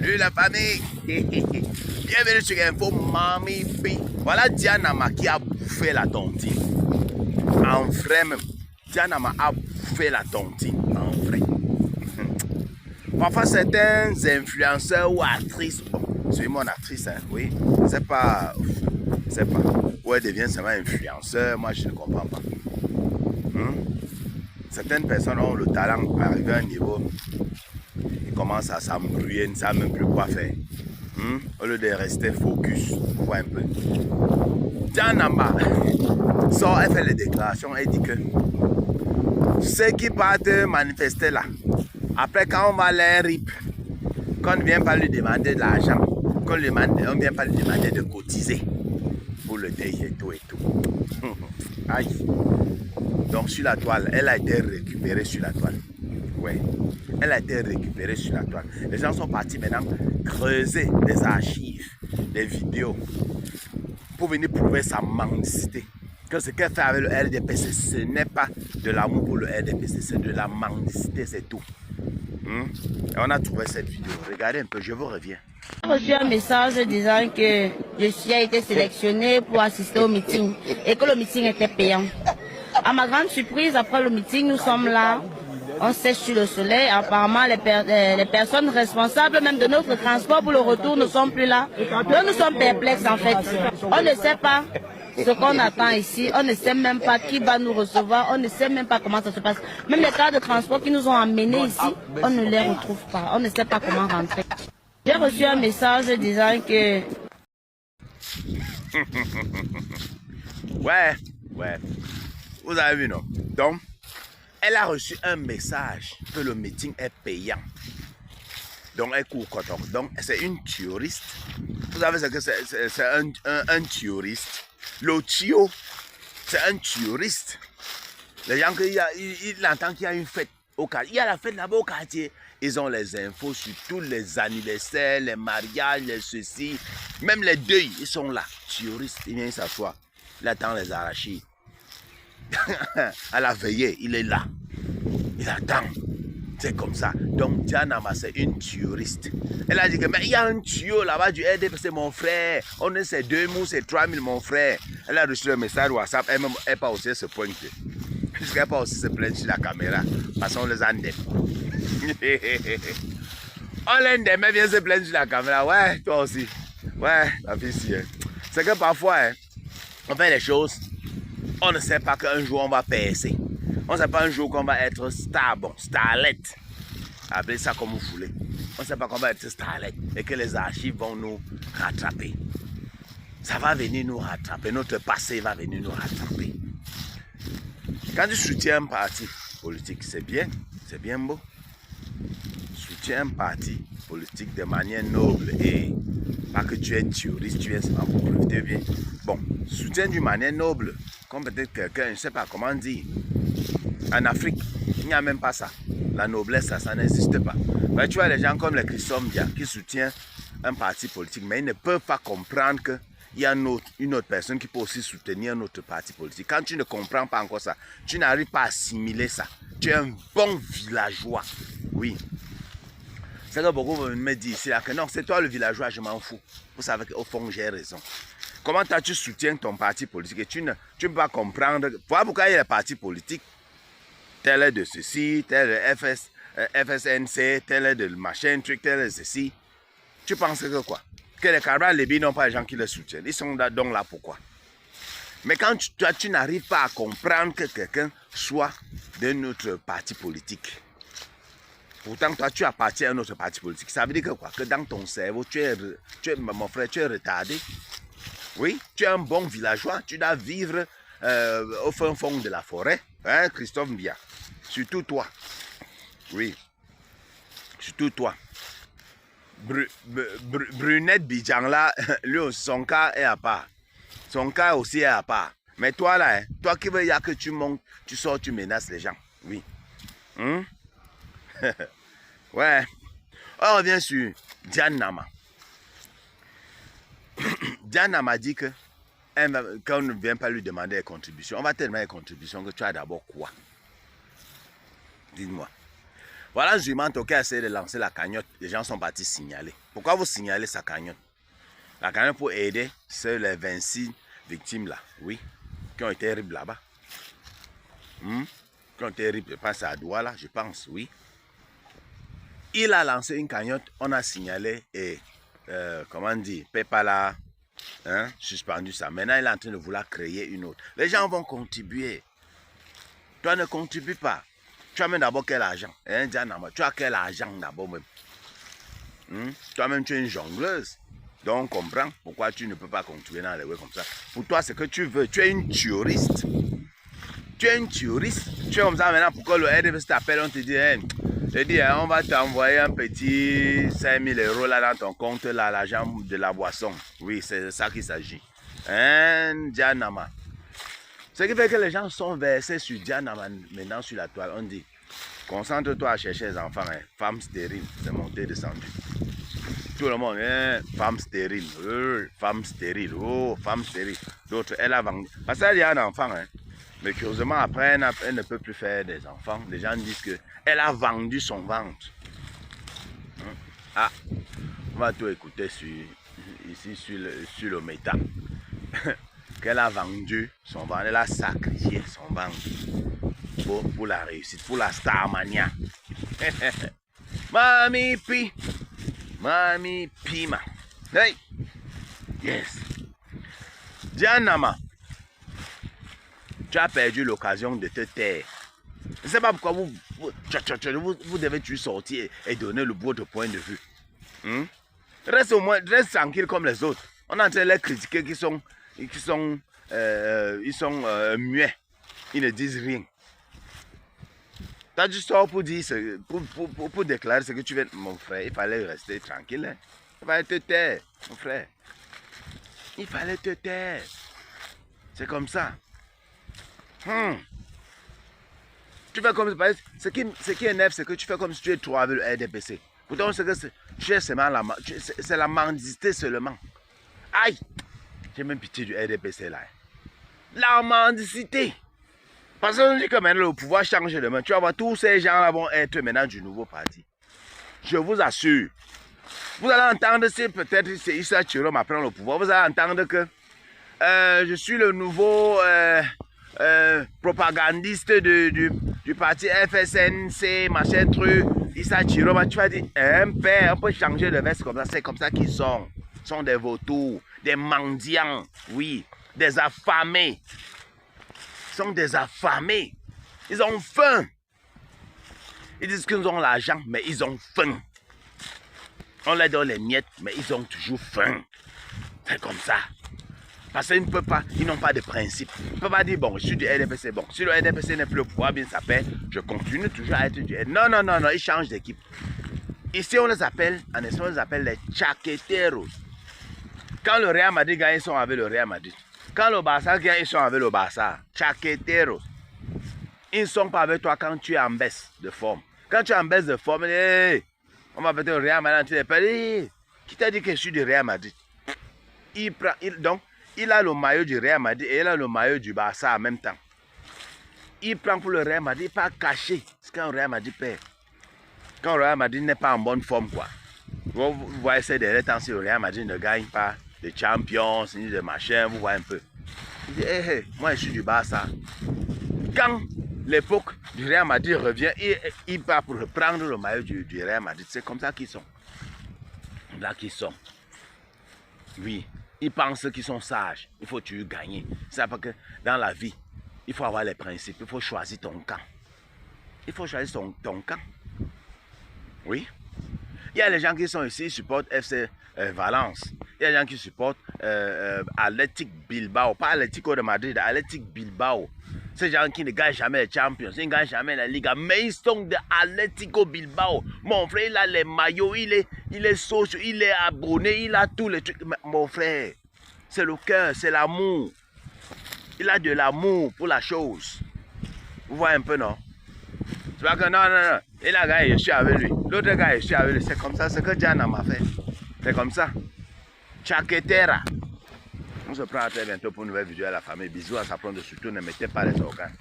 Salut la famille. Bienvenue sur Info Mami P. Voilà Dianama qui a bouffé la tontine. En vrai même. Dianama a bouffé la tontine. En vrai. Parfois certains influenceurs ou actrices, bon, c'est mon actrice, hein, oui, c'est pas, où elle devient seulement influenceur, moi je ne comprends pas. Certaines personnes ont le talent d'arriver à un niveau, ils commencent à s'embrouiller, ils ne savent même plus quoi faire. Au lieu de rester focus, voir un peu. Dianama sort, elle fait les déclarations, elle dit que ceux qui partent manifester là, après quand on va les rip, qu'on ne vient pas lui demander de l'argent, qu'on ne vient pas lui demander de cotiser pour le deuil et tout et tout. Aïe. Donc sur la toile, elle a été récupérée sur la toile. Ouais. Elle a été récupérée sur la toile. Les gens sont partis maintenant creuser des archives, des vidéos, pour venir prouver sa mendicité. Que ce qu'elle fait avec le RDPC, ce n'est pas de l'amour pour le RDPC, c'est de la mendicité, c'est tout. Et on a trouvé cette vidéo. Regardez un peu, je vous reviens. J'ai reçu un message disant que je suis été sélectionné pour assister au meeting et que le meeting était payant. À ma grande surprise, après le meeting, nous sommes là, on sèche sur le soleil. Apparemment, les personnes responsables même de notre transport pour le retour ne sont plus là. Donc nous sommes perplexes en fait. On ne sait pas ce qu'on attend ici, on ne sait même pas qui va nous recevoir, on ne sait même pas comment ça se passe. Même les cars de transport qui nous ont amenés ici, on ne les retrouve pas, on ne sait pas comment rentrer. J'ai reçu un message disant que... Ouais. Vous avez vu, non? Donc, elle a reçu un message que le meeting est payant. Donc, elle court coton. Donc, c'est une touriste. Vous savez ce que c'est un touriste. Le tio, c'est un touriste. Les gens, ils entendent qu'il y a une fête au quartier. Il y a la fête là-bas au quartier. Ils ont les infos sur tous les anniversaires, les mariages, les ceci. Même les deuils, ils sont là. Touriste, il vient s'asseoir. Il attend les arachides. À la veillée, il est là. Il attend. C'est comme ça. Donc, Dianama, c'est une touriste. Elle a dit que, mais il y a un tuyau là-bas du RDP, c'est mon frère. On est c'est 2 000, c'est 3 000, mon frère. Elle a reçu un message WhatsApp, elle n'est pas aussi se pointer. Puisqu'elle n'est pas aussi se plaindre sur la caméra. Parce qu'on les endème. On l'endème, elle vient se plaindre sur la caméra. Ouais, toi aussi. Ouais, la fille si. C'est que parfois, on fait des choses, on ne sait pas qu'un jour on va percer. On ne sait pas un jour qu'on va être star, bon, starlet. Appelez ça comme vous voulez. On ne sait pas qu'on va être starlet et que les archives vont nous rattraper. Ça va venir nous rattraper. Notre passé va venir nous rattraper. Quand tu soutiens un parti politique, c'est bien beau. Soutiens un parti politique de manière noble et pas que tu es touriste, tu viens seulement pour profiter bien. Bon, soutiens d'une manière noble, comme peut-être quelqu'un, je ne sais pas comment dire. En Afrique, il n'y a même pas ça. La noblesse, ça n'existe pas. Mais tu vois les gens comme les Christophe Mbia qui soutiennent un parti politique, mais ils ne peuvent pas comprendre qu'il y a une autre personne qui peut aussi soutenir un autre parti politique. Quand tu ne comprends pas encore ça, tu n'arrives pas à assimiler ça. Tu es un bon villageois. Oui. C'est que beaucoup me disent ici là que non, c'est toi le villageois, je m'en fous. Vous savez qu'au fond, j'ai raison. Comment tu soutiens ton parti politique et tu ne peux pas comprendre. Voilà pourquoi il y a les partis politiques. Tel est de ceci, tel est FSNC, tel est de machin, truc, tel est de ceci. Tu penses que quoi? Que les Cabral Lébi n'ont pas les gens qui les soutiennent. Ils sont donc là pourquoi? Mais quand tu n'arrives pas à comprendre que quelqu'un soit de notre parti politique, pourtant toi tu appartiens à un autre parti politique, ça veut dire que quoi? Que dans ton cerveau, mon frère, tu es retardé. Oui, tu es un bon villageois, tu dois vivre au fin fond de la forêt, hein, Christophe Mbia. Surtout toi. Oui. Surtout toi. Brunette Bidjan là, lui aussi, son cas est à part. Son cas aussi est à part. Mais toi là, hein, toi qui veux que tu montes, tu sors, tu menaces les gens. Oui. Ouais. On revient sur Dianama. Dianama dit que quand on ne vient pas lui demander des contributions, on va te demander des contributions que tu as d'abord quoi? Dis-moi. Voilà un jumenто qui a essayé de lancer la cagnotte. Les gens sont partis signaler. Pourquoi vous signalez sa cagnotte? La cagnotte pour aider ceux les 26 victimes là, oui, qui ont été ribles là-bas. Qui ont été ribles, je pense à Douala, je pense, oui. Il a lancé une cagnotte, on a signalé et, comment dire, PayPal a suspendu ça. Maintenant, il est en train de vouloir créer une autre. Les gens vont contribuer. Toi, ne contribue pas. Tu as même d'abord quel argent? Tu as quel argent d'abord même? Toi-même, tu es une jongleuse. Donc, on comprend pourquoi tu ne peux pas contribuer dans les web comme ça. Pour toi, c'est que tu veux. Tu es une touriste. Tu es une touriste. Tu es comme ça maintenant. Pourquoi le RDPC t'appelle? On te dit, on va t'envoyer un petit 5 000 € là dans ton compte, là, l'argent de la boisson. Oui, c'est de ça qu'il s'agit. Dianama. Ce qui fait que les gens sont versés sur Dianama maintenant sur la toile. On dit, concentre-toi à chercher les enfants. Femme stérile, c'est monté, descendu. Tout le monde, femme stérile, femme stérile, oh, femme stérile. D'autres, elle a vendu. Parce qu'elle a un enfant, mais curieusement, après, elle ne peut plus faire des enfants. Les gens disent qu'elle a vendu son ventre. Ah, on va tout écouter ici sur le méta. Qu'elle a vendu son ventre, elle a sacrifié son ventre pour la réussite, pour la starmania. Mami Pi. Mami Pima. Hey! Yes! Dianama, tu as perdu l'occasion de te taire. Je ne sais pas pourquoi vous devez toujours sortir et donner votre point de vue. Reste tranquille comme les autres. On est en train de les critiquer ils sont muets. Ils ne disent rien. Toi, tu sors pour dire, pour déclarer ce que tu veux. Mon frère, il fallait rester tranquille. Hein? Il fallait te taire, mon frère. Il fallait te taire. C'est comme ça. Tu fais comme ça. Ce qui énerve, c'est que tu fais comme si tu es trop avec le RDPC. Pourtant, c'est la mendicité seulement. Aïe! J'ai même pitié du RDPC là. La mendicité. Parce qu'on dit que maintenant le pouvoir change de main. Tu vas voir, tous ces gens-là vont être maintenant du nouveau parti. Je vous assure. Vous allez entendre, si peut-être Issa Chirom prend le pouvoir, vous allez entendre que je suis le nouveau propagandiste du parti FSNC, machin truc, Issa Chirom. Tu vas dire, père, on peut changer de veste comme ça, c'est comme ça qu'ils sont. Ils sont des vautours, des mendiants, oui, des affamés. Sont des affamés. Ils ont faim. Ils disent qu'ils ont l'argent, mais ils ont faim. On leur donne les miettes, mais ils ont toujours faim. C'est comme ça. Parce qu'ils ne peuvent pas, ils n'ont pas de principe. Ils ne peuvent pas dire, bon, je suis du RDPC. Bon, si le RDPC n'est plus au pouvoir, bien ça fait, je continue toujours à être du RDPC. Non, non, non, non, ils changent d'équipe. Ici, on les appelle, en Espagne, on les appelle les chaqueteros. Quand le Real Madrid gagne, ils sont avec le Real Madrid. Quand le Barça gagne, ils sont avec le Barça. Chaqueteros. Ils ne sont pas avec toi quand tu es en baisse de forme. Quand tu es en baisse de forme, hey, on va peut-être au Real Madrid. Hey, qui t'a dit que je suis du Real Madrid? Donc, il a le maillot du Real Madrid et il a le maillot du Barça en même temps. Il prend pour le Real Madrid, pas caché. C'est quand le Real Madrid perd. Quand le Real Madrid n'est pas en bonne forme, quoi. Vous voyez ces derniers temps, si le Real Madrid ne gagne pas de Champions, ni de machin, vous voyez un peu. Il dit, hey, moi je suis du Barça. Quand l'époque du Real Madrid revient, il part pour reprendre le maillot du Real Madrid. C'est comme ça qu'ils sont. Là qu'ils sont. Oui, ils pensent qu'ils sont sages. Il faut toujours gagner. C'est parce que dans la vie, il faut avoir les principes. Il faut choisir ton camp. Il faut choisir ton camp. Oui. Il y a les gens qui sont ici, ils supportent FC Valence. Il y a des gens qui supportent Athletic Bilbao. Pas Atlético de Madrid, Athletic Bilbao. Ces gens qui ne gagnent jamais les Champions, ils ne gagnent jamais la Liga, mais ils sont de Atlético Bilbao. Mon frère, il a les maillots, il est social, il est abonné, il a tous les trucs. Mais mon frère, c'est le cœur, c'est l'amour. Il a de l'amour pour la chose. Vous voyez un peu, non? C'est pas que non, non, non. Et là, gars, je suis avec lui. L'autre gars, je suis avec lui. C'est comme ça, c'est que Diana m'a fait. C'est comme ça. Chaquetera. On se prend à très bientôt pour une nouvelle vidéo à la famille. Bisous à sa prendre, surtout ne mettez pas les organes.